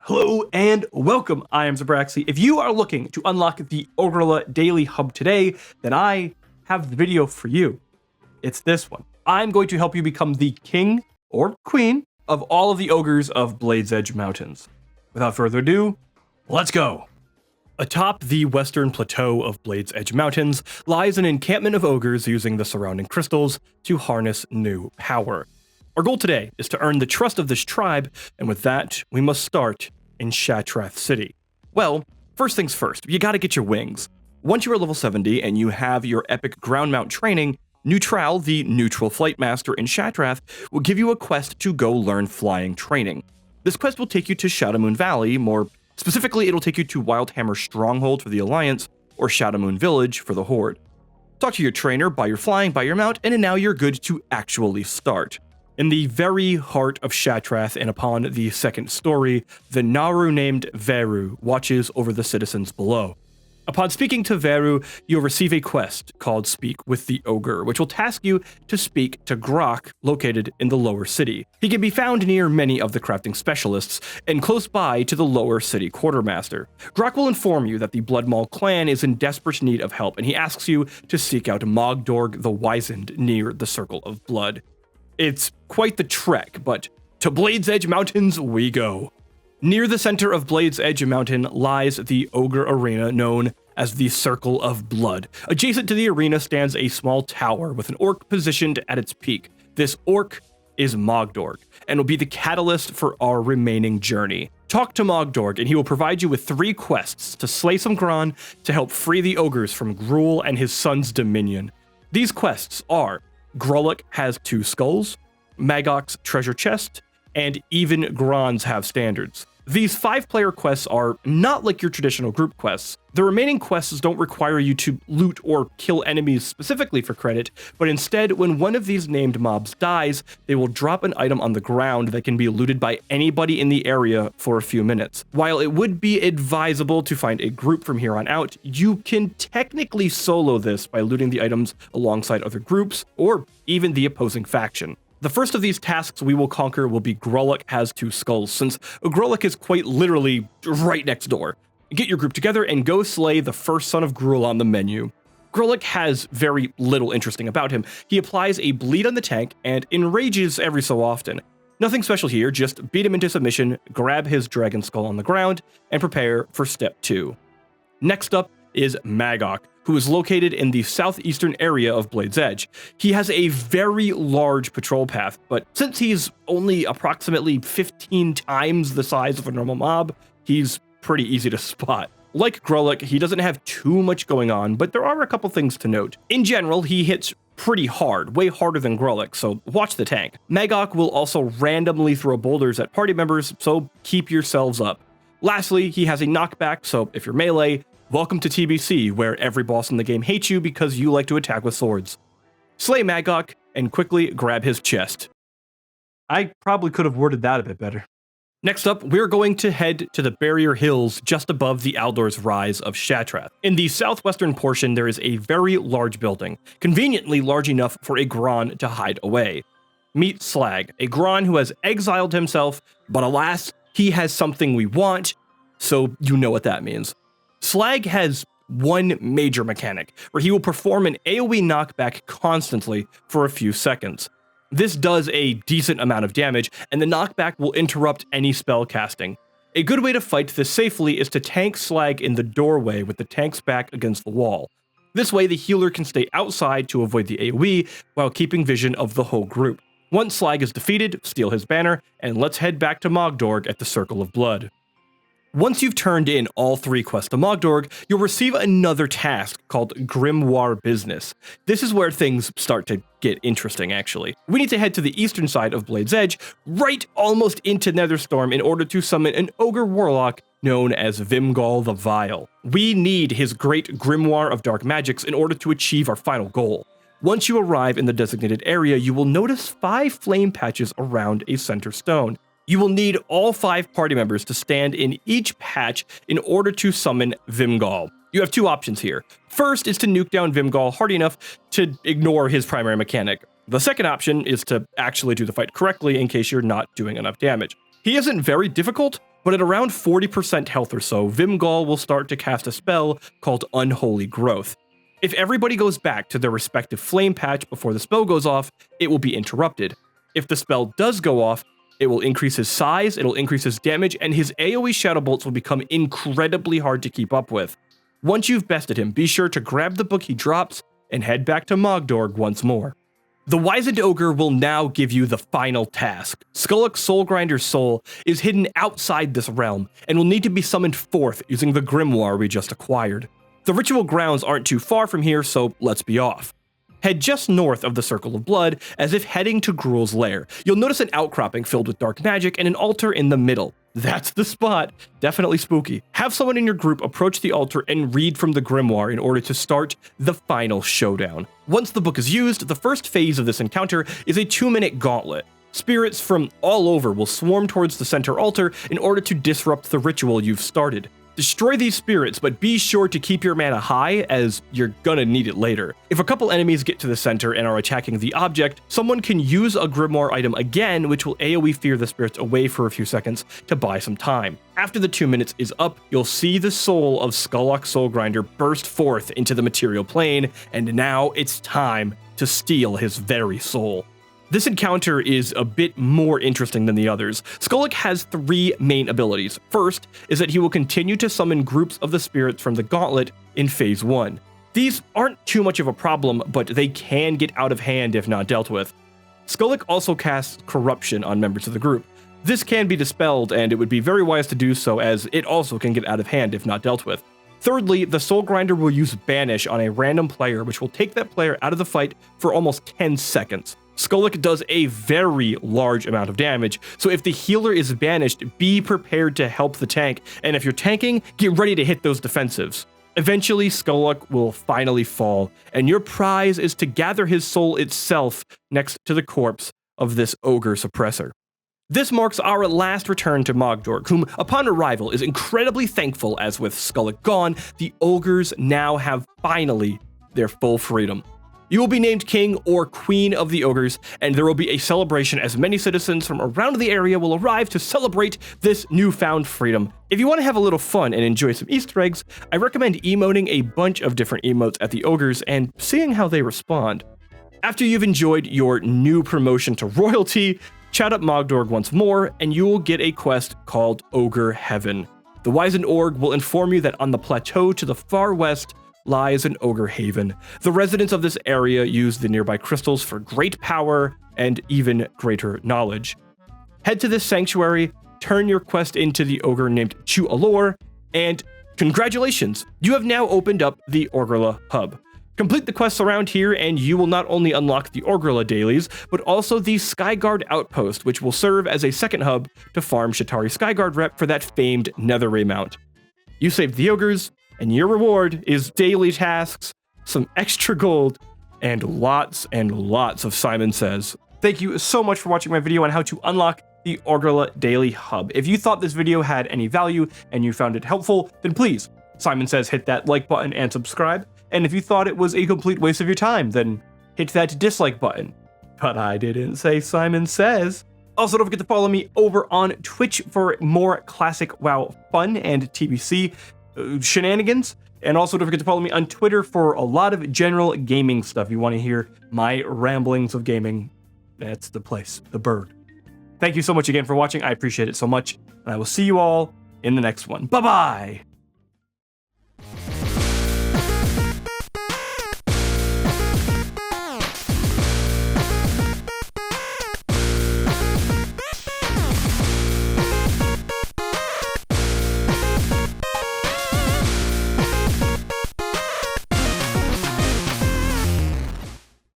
Hello and welcome, I am Zerbraxi. If you are looking to unlock the Ogri'la daily hub today, then I have the video for you. It's this one. I'm going to help you become the king or queen of all of the ogres of Blade's Edge Mountains. Without further ado, let's go! Atop the western plateau of Blade's Edge Mountains lies an encampment of ogres using the surrounding crystals to harness new power. Our goal today is to earn the trust of this tribe, and with that, we must start in Shattrath City. Well, first things first, you gotta get your wings. Once you are level 70 and you have your epic ground mount training, Neutral, the neutral flight master in Shattrath, will give you a quest to go learn flying training. This quest will take you to Shadowmoon Valley, more specifically it'll take you to Wildhammer Stronghold for the Alliance, or Shadowmoon Village for the Horde. Talk to your trainer, buy your flying, buy your mount, and now you're good to actually start. In the very heart of Shattrath and upon the second story, the Naru named Veru watches over the citizens below. Upon speaking to Veru, you'll receive a quest called Speak with the Ogre, which will task you to speak to Grulloc, located in the lower city. He can be found near many of the crafting specialists, and close by to the lower city quartermaster. Grulloc will inform you that the Bloodmaw clan is in desperate need of help, and he asks you to seek out Mog'dorg the Wizened near the Circle of Blood. It's quite the trek, but to Blade's Edge Mountains we go. Near the center of Blade's Edge Mountain lies the Ogre Arena known as the Circle of Blood. Adjacent to the arena stands a small tower with an orc positioned at its peak. This orc is Mog'dorg, and will be the catalyst for our remaining journey. Talk to Mog'dorg, and he will provide you with 3 quests to slay some Gronn to help free the ogres from Grulloc and his son's dominion. These quests are Grulloc Has Two Skulls, Maggoc's Treasure Chest, and even Gronn's Have Standards. These 5-player quests are not like your traditional group quests. The remaining quests don't require you to loot or kill enemies specifically for credit, but instead, when one of these named mobs dies, they will drop an item on the ground that can be looted by anybody in the area for a few minutes. While it would be advisable to find a group from here on out, you can technically solo this by looting the items alongside other groups, or even the opposing faction. The first of these tasks we will conquer will be Grulloc Has Two Skulls, since Grulloc is quite literally right next door. Get your group together and go slay the first son of Gruul on the menu. Grulloc has very little interesting about him. He applies a bleed on the tank and enrages every so often. Nothing special here, just beat him into submission, grab his dragon skull on the ground, and prepare for step 2. Next up is Maggoc, who is located in the southeastern area of Blade's Edge. He has a very large patrol path, but since he's only approximately 15 times the size of a normal mob, he's pretty easy to spot. Like Grulloc, he doesn't have too much going on, but there are a couple things to note. In general, he hits pretty hard, way harder than Grulloc, so watch the tank. Maggoc will also randomly throw boulders at party members, so keep yourselves up. Lastly, he has a knockback, so if you're melee, welcome to TBC, where every boss in the game hates you because you like to attack with swords. Slay Maggoc, and quickly grab his chest. I probably could have worded that a bit better. Next up, we're going to head to the Barrier Hills just above the Aldor's Rise of Shattrath. In the southwestern portion, there is a very large building, conveniently large enough for a Gronn to hide away. Meet Slag, a Gronn who has exiled himself, but alas, he has something we want, so you know what that means. Slag has one major mechanic, where he will perform an AoE knockback constantly for a few seconds. This does a decent amount of damage, and the knockback will interrupt any spell casting. A good way to fight this safely is to tank Slag in the doorway with the tank's back against the wall. This way the healer can stay outside to avoid the AoE while keeping vision of the whole group. Once Slag is defeated, steal his banner, and let's head back to Mog'dorg at the Circle of Blood. Once you've turned in all 3 quests to Mog'dorg, you'll receive another task called Grimoire Business. This is where things start to get interesting, actually. We need to head to the eastern side of Blade's Edge, right almost into Netherstorm, in order to summon an ogre warlock known as Vimgol the Vile. We need his great Grimoire of Dark Magics in order to achieve our final goal. Once you arrive in the designated area, you will notice 5 flame patches around a center stone. You will need all 5 party members to stand in each patch in order to summon Vimgol. You have 2 options here. First is to nuke down Vimgol hard enough to ignore his primary mechanic. The second option is to actually do the fight correctly in case you're not doing enough damage. He isn't very difficult, but at around 40% health or so, Vimgall will start to cast a spell called Unholy Growth. If everybody goes back to their respective flame patch before the spell goes off, it will be interrupted. If the spell does go off, it will increase his size, it'll increase his damage, and his AoE Shadow Bolts will become incredibly hard to keep up with. Once you've bested him, be sure to grab the book he drops and head back to Mog'dorg once more. The Wizened Ogre will now give you the final task. Skulloc Soulgrinder's soul is hidden outside this realm and will need to be summoned forth using the grimoire we just acquired. The ritual grounds aren't too far from here, so let's be off. Head just north of the Circle of Blood, as if heading to Gruul's lair. You'll notice an outcropping filled with dark magic and an altar in the middle. That's the spot. Definitely spooky. Have someone in your group approach the altar and read from the grimoire in order to start the final showdown. Once the book is used, the first phase of this encounter is a 2-minute gauntlet. Spirits from all over will swarm towards the center altar in order to disrupt the ritual you've started. Destroy these spirits, but be sure to keep your mana high, as you're gonna need it later. If a couple enemies get to the center and are attacking the object, someone can use a grimoire item again, which will AoE fear the spirits away for a few seconds to buy some time. After the 2 minutes is up, you'll see the soul of Skulloc Soulgrinder burst forth into the material plane, and now it's time to steal his very soul. This encounter is a bit more interesting than the others. Skulloc has 3 main abilities. First is that he will continue to summon groups of the spirits from the gauntlet in phase 1. These aren't too much of a problem, but they can get out of hand if not dealt with. Skulloc also casts corruption on members of the group. This can be dispelled, and it would be very wise to do so, as it also can get out of hand if not dealt with. Thirdly, the Soulgrinder will use Banish on a random player, which will take that player out of the fight for almost 10 seconds. Skulloc does a very large amount of damage, so if the healer is banished, be prepared to help the tank, and if you're tanking, get ready to hit those defensives. Eventually, Skulloc will finally fall, and your prize is to gather his soul itself next to the corpse of this ogre suppressor. This marks our last return to Mog'dorg, whom, upon arrival, is incredibly thankful, as with Skulloc gone, the ogres now have finally their full freedom. You will be named king or queen of the ogres, and there will be a celebration as many citizens from around the area will arrive to celebrate this newfound freedom. If you want to have a little fun and enjoy some Easter eggs, I recommend emoting a bunch of different emotes at the ogres and seeing how they respond. After you've enjoyed your new promotion to royalty, chat up Mog'dorg once more, and you will get a quest called Ogre Heaven. The Wizened Org will inform you that on the plateau to the far west lies an Ogre Haven. The residents of this area use the nearby crystals for great power and even greater knowledge. Head to this sanctuary, turn your quest into the ogre named Chu-Alor, and congratulations! You have now opened up the Ogri'la hub. Complete the quests around here and you will not only unlock the Ogri'la dailies, but also the Skyguard outpost, which will serve as a second hub to farm Shatari Skyguard rep for that famed Netherray mount. You saved the ogres, and your reward is daily tasks, some extra gold, and lots of Simon Says. Thank you so much for watching my video on how to unlock the Ogri'la Daily Hub. If you thought this video had any value and you found it helpful, then please, Simon Says, hit that like button and subscribe. And if you thought it was a complete waste of your time, then hit that dislike button. But I didn't say Simon Says. Also, don't forget to follow me over on Twitch for more classic WoW fun and TBC shenanigans. And also don't forget to follow me on Twitter for a lot of general gaming stuff. You want to hear my ramblings of gaming, that's the place, the bird. Thank you so much again for watching. I appreciate it so much. And I will see you all in the next one. Bye-bye!